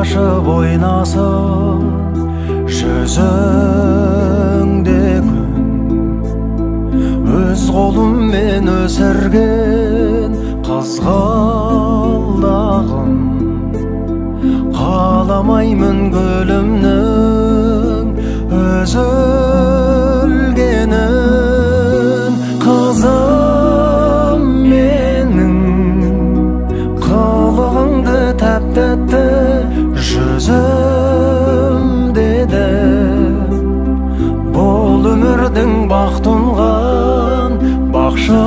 ашып ойнасын жүзіңде күн, өз қолыммен өсірген қызғалдағым. Қаламаймын гүлімнің үзілгенін. Қызым менің, қылығыңды тәп-тәтті жүзімде де, бұл өмірдің бақ тұнған бақшасына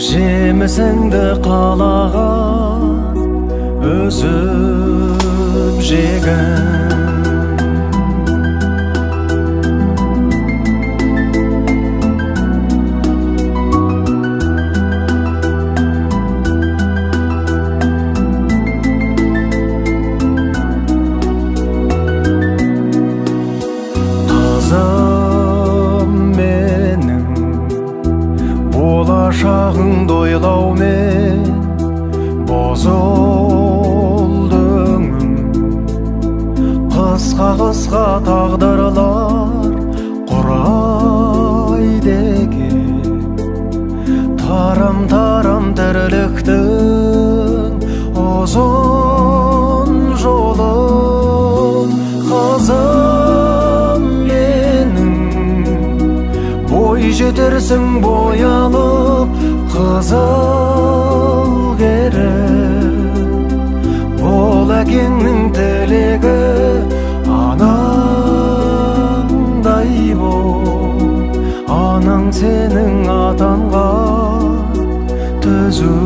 жемісіңді қалаған үзіп жегін. Қызым менің, болашағыңды ойлаумен бозулды өңім. Қысқа-қысқа тағдырлар құрайды екен, тарам-тарам тірліктің ұзын жолын. Қызым менің, бой жетерсің боялып қызыл керіп. Бұл әкеңнің тілегі, анаңдай бол. Анаң сенің атанға түзу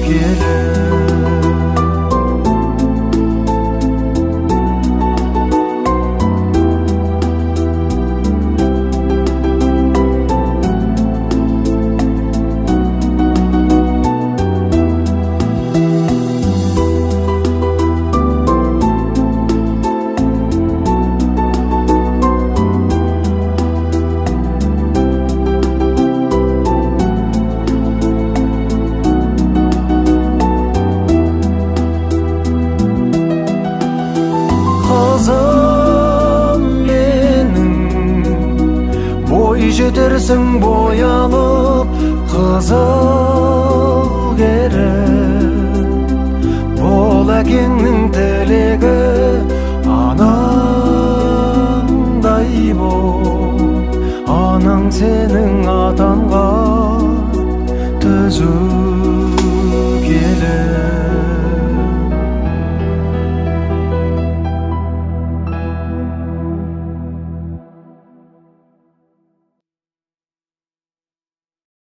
келіп. Қызым менің, бой жетерсің боялып қызыл керіп. Бұл әкеңнің тілегі, анаңдай бол. Анаң сенің атанға түзу келіп.